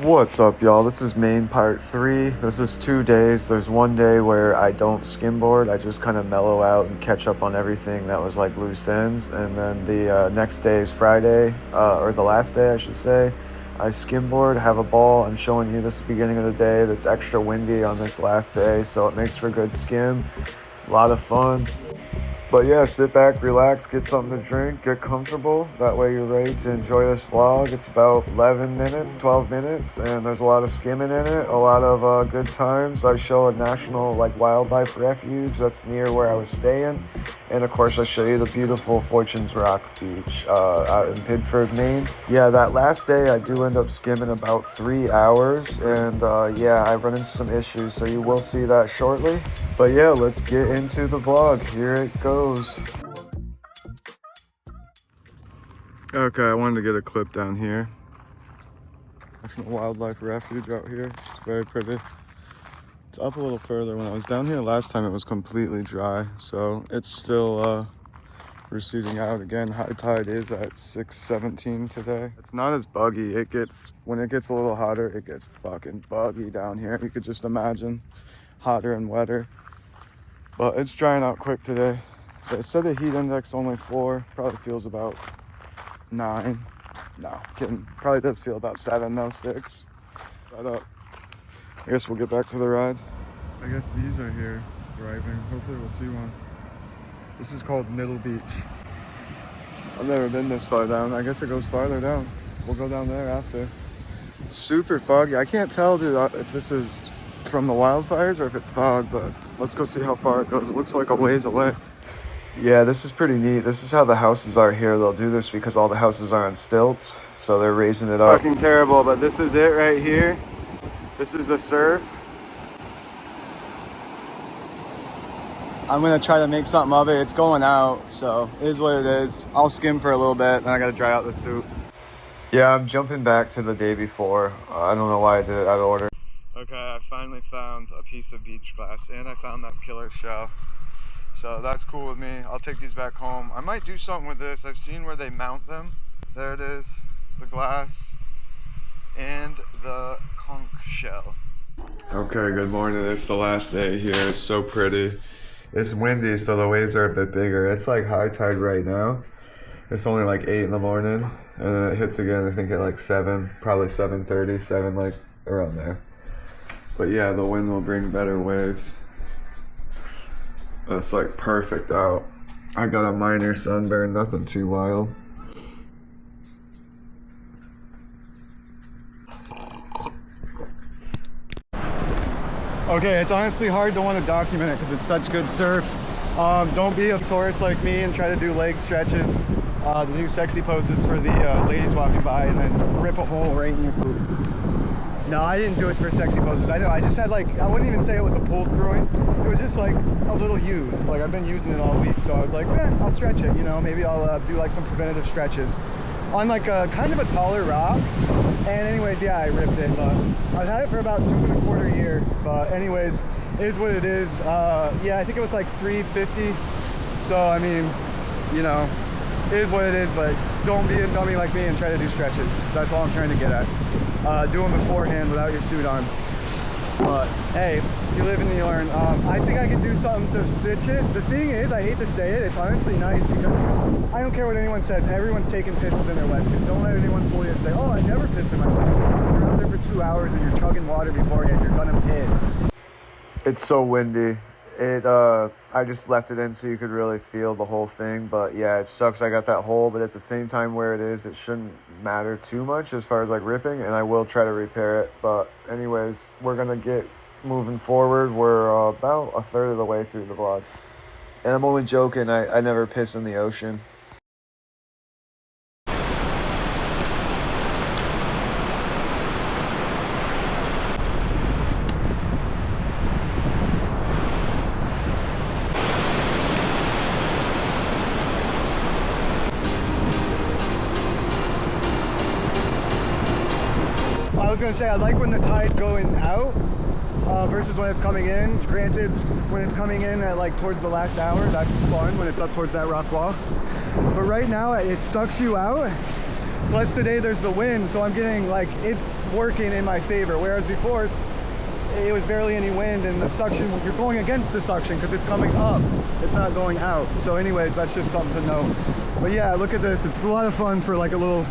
What's up, y'all? This is Maine part 3. This is 2 days. There's one day where I don't skimboard. I just kind of mellow out and catch up on everything that was like loose ends. And then the next day is Friday, or the last day, I should say. I skimboard, have a ball. I'm showing you this beginning of the day that's extra windy on this last day, so it makes for good skim. A lot of fun. But yeah, sit back, relax, get something to drink, get comfortable. That way you're ready to enjoy this vlog. It's about 11 minutes, 12 minutes, and there's a lot of skimming in it, a lot of good times. I show a national wildlife refuge that's near where I was staying. And of course I show you the beautiful Fortunes Rock Beach out in Pidford, Maine. Yeah, that last day I do end up skimming about 3 hours, and yeah, I run into some issues, so you will see that shortly. But yeah, let's get into the vlog. Here it goes. Okay, I wanted to get a clip down here. National Wildlife Refuge out here. It's very pretty. It's up a little further. When I was down here last time, it was completely dry, so it's still receding out again. High tide is at 6:17 today. It's not as buggy. When it gets a little hotter, it gets fucking buggy down here. You could just imagine hotter and wetter. But it's drying out quick today. They said the heat index only 4. Probably feels about 9. No, kidding. Probably does feel about 7, no 6. But I guess we'll get back to the ride. I guess these are here thriving. Hopefully we'll see one. This is called Middle Beach. I've never been this far down. I guess it goes farther down. We'll go down there after. Super foggy. I can't tell, dude, if this is from the wildfires or if it's fog, but let's go see how far it goes. It looks like a ways away. Yeah, this is pretty neat. This is how the houses are here. They'll do this because all the houses are on stilts, so they're raising it up. Fucking terrible, but this is it right here. This is the surf. I'm gonna try to make something of it. It's going out, so it is what it is. I'll skim for a little bit, then I gotta dry out the suit. Yeah, I'm jumping back to the day before. I don't know why I did it out of order. Okay, I finally found a piece of beach glass, and I found that killer shell. So that's cool with me. I'll take these back home. I might do something with this. I've seen where they mount them. There it is, the glass and the conch shell. Okay, good morning. It's the last day here. It's so pretty. It's windy, so the waves are a bit bigger. It's like high tide right now. It's only like 8 in the morning, and then it hits again, I think at like 7, probably 7:30, 7, like around there. But yeah, the wind will bring better waves. It's like perfect out. I got a minor sunburn, nothing too wild. Okay, it's honestly hard to want to document it because it's such good surf. Don't be a tourist like me and try to do leg stretches, to do sexy poses for the ladies walking by and then rip a hole right in your foot. No, I didn't do it for sexy poses. I know, I just had I wouldn't even say it was a pulled groin. It was just like a little used. Like I've been using it all week, so I was like, I'll stretch it, you know, maybe I'll do like some preventative stretches on like a kind of a taller rock. And anyways, yeah, I ripped it, but I've had it for about 2.25 years. But anyways, it is what it is. Yeah, I think it was like $350. So I mean, you know, it is what it is, but don't be a dummy like me and try to do stretches. That's all I'm trying to get at. Do them beforehand without your suit on. But hey, you live and you learn. I think I could do something to stitch it. The thing is, I hate to say it, it's honestly nice because I don't care what anyone says. Everyone's taking pisses in their wetsuit. Don't let anyone fool you and say, oh, I never piss in my wetsuit. You're out there for 2 hours and you're chugging water beforehand. You're gonna piss. It's so windy. I just left it in so you could really feel the whole thing, but yeah, it sucks I got that hole, but at the same time where it is, it shouldn't matter too much as far as like ripping, and I will try to repair it. But anyways, we're gonna get moving forward. We're about a third of the way through the vlog, and I'm only joking. I never piss in the ocean. I was gonna say, I like when the tide's going out versus when it's coming in. Granted, when it's coming in at like towards the last hour, that's fun when it's up towards that rock wall. But right now, it sucks you out Plus today there's the wind, so I'm getting like, it's working in my favor. Whereas before, it was barely any wind, and the suction, you're going against the suction because it's coming up. It's not going out. So anyways, that's just something to know. But yeah, look at this. It's a lot of fun for like a little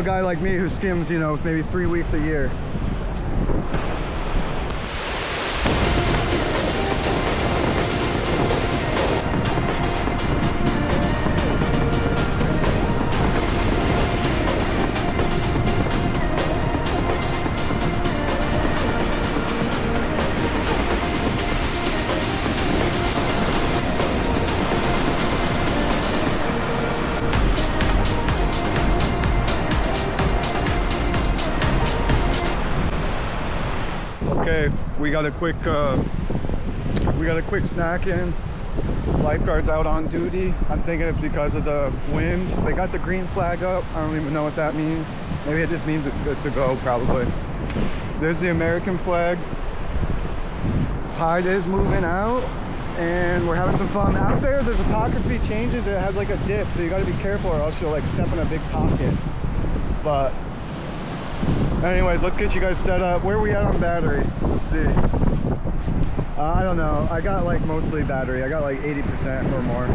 guy like me who skims, you know, maybe 3 weeks a year. Okay, we got a quick snack in. Lifeguard's out on duty. I'm thinking it's because of the wind. They got the green flag up. I don't even know what that means. Maybe it just means it's good to go, probably. There's the American flag. Tide is moving out, and we're having some fun. Out there, the topography changes. It has like a dip, so you got to be careful or else you'll like step in a big pocket. But anyways, let's get you guys set up. Where are we at on battery? Let's see. I don't know. I got like mostly battery. I got like 80% or more.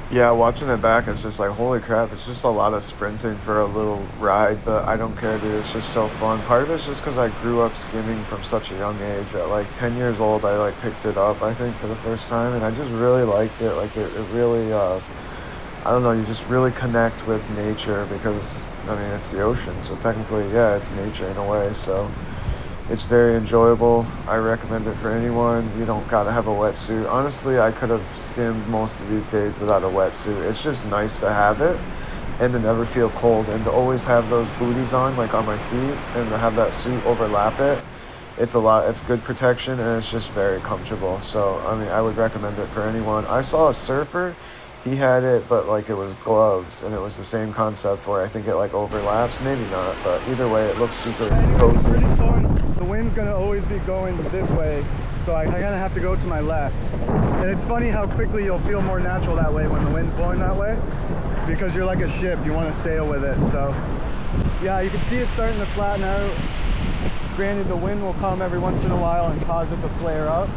Yeah, watching it back, it's just like, holy crap, it's just a lot of sprinting for a little ride, but I don't care, dude. It's just so fun. Part of it's just because I grew up skimming from such a young age. At like 10 years old, I like picked it up, I think, for the first time, and I just really liked it. Like it really, I don't know, you just really connect with nature because, I mean, it's the ocean, so technically, yeah, it's nature in a way, so it's very enjoyable. I recommend it for anyone. You don't gotta have a wetsuit. Honestly, I could have skimmed most of these days without a wetsuit. It's just nice to have it and to never feel cold and to always have those booties on, like on my feet, and to have that suit overlap it. It's good protection, and it's just very comfortable. So, I mean, I would recommend it for anyone. I saw a surfer, he had it, but like it was gloves, and it was the same concept where I think it like overlaps. Maybe not, but either way, it looks super cozy. The wind's gonna always be going this way, so I kind of have to go to my left. And it's funny how quickly you'll feel more natural that way when the wind's blowing that way, because you're like a ship, you want to sail with it. So yeah, you can see it starting to flatten out. Granted, the wind will come every once in a while and cause it to flare up.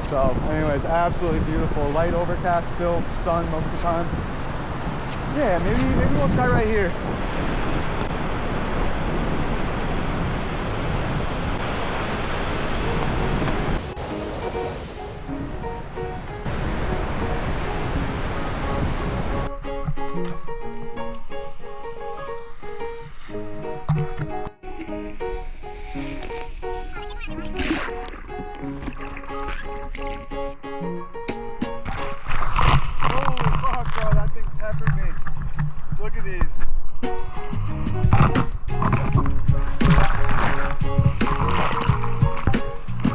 So anyways, absolutely beautiful. Light overcast, still sun most of the time. Yeah, maybe we'll try right here. Look at these.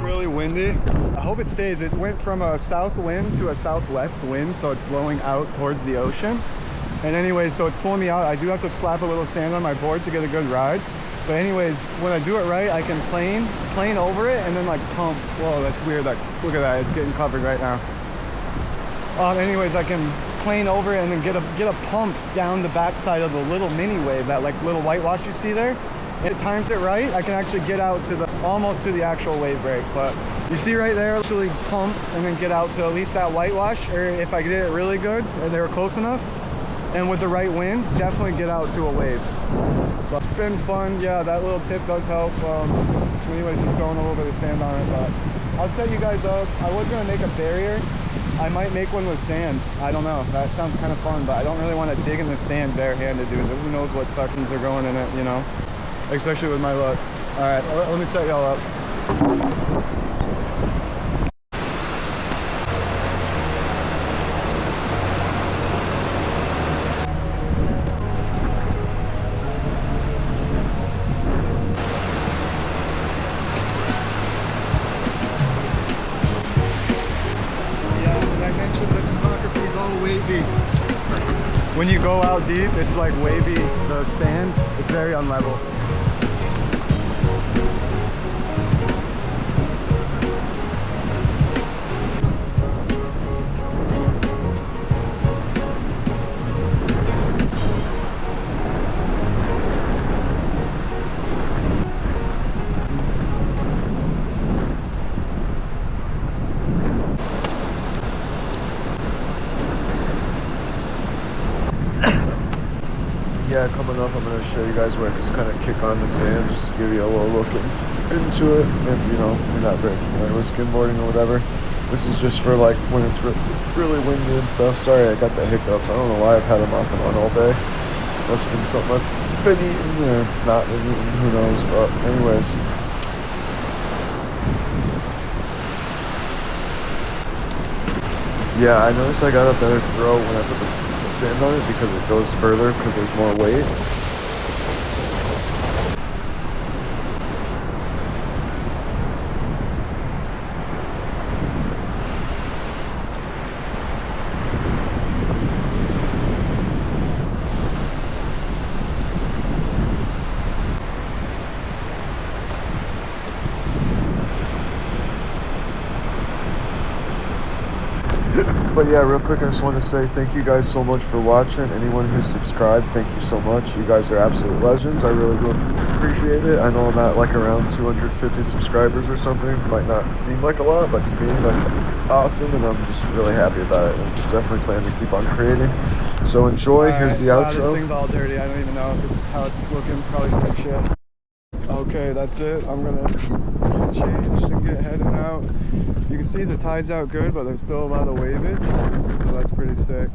Really windy. I hope it stays. It went from a south wind to a southwest wind, so it's blowing out towards the ocean. And anyway, so it's pulling me out. I do have to slap a little sand on my board to get a good ride. But anyways, when I do it right, I can plane over it and then like pump. Whoa, that's weird. Like, look at that. It's getting covered right now. Anyways, I can plane over it and then get a pump down the backside of the little mini wave, that like little whitewash you see there. It times it right, I can actually get out to almost to the actual wave break. But you see right there, actually pump and then get out to at least that whitewash, or if I did it really good and they were close enough, and with the right wind, definitely get out to a wave. But it's been fun. Yeah, that little tip does help. Anyways, just throwing a little bit of sand on it, but I'll set you guys up. I was gonna make a barrier. I might make one with sand. I don't know. That sounds kind of fun, but I don't really want to dig in the sand barehanded, dude. Who knows what spectrums are going in it, you know? Especially with my luck. All right, let me set y'all up. wavy. When you go out deep, it's like wavy. The sand, it's very unlevel. Yeah, coming up, I'm going to show you guys where I just kind of kick on the sand, just to give you a little look into it. If you know, you're not very familiar with skimboarding or whatever, this is just for like when it's really windy and stuff. Sorry, I got the hiccups. I don't know why I've had them off and on all day. Must have been something I've been eating or not been eating, who knows. But anyways. Yeah, I noticed I got a better throw when I put the sand on it because it goes further because there's more weight. But yeah, real quick, I just want to say thank you guys so much for watching. Anyone who's subscribed, thank you so much. You guys are absolute legends. I really do appreciate it. I know I'm at like around 250 subscribers or something. Might not seem like a lot, but to me, that's awesome, and I'm just really happy about it. I'm definitely planning to keep on creating. So enjoy. Here's the wow, outro. This thing's all dirty. I don't even know if it's how it's looking. Probably sick shit. Okay, that's it. I'm gonna get changed and get heading out. You can see the tide's out good, but there's still a lot of waveage, so that's pretty sick.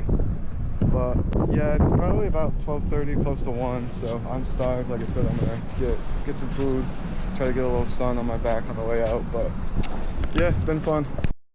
But yeah, it's probably about 12:30, close to 1, so I'm starved. Like I said, I'm gonna get some food, try to get a little sun on my back on the way out. But yeah, it's been fun.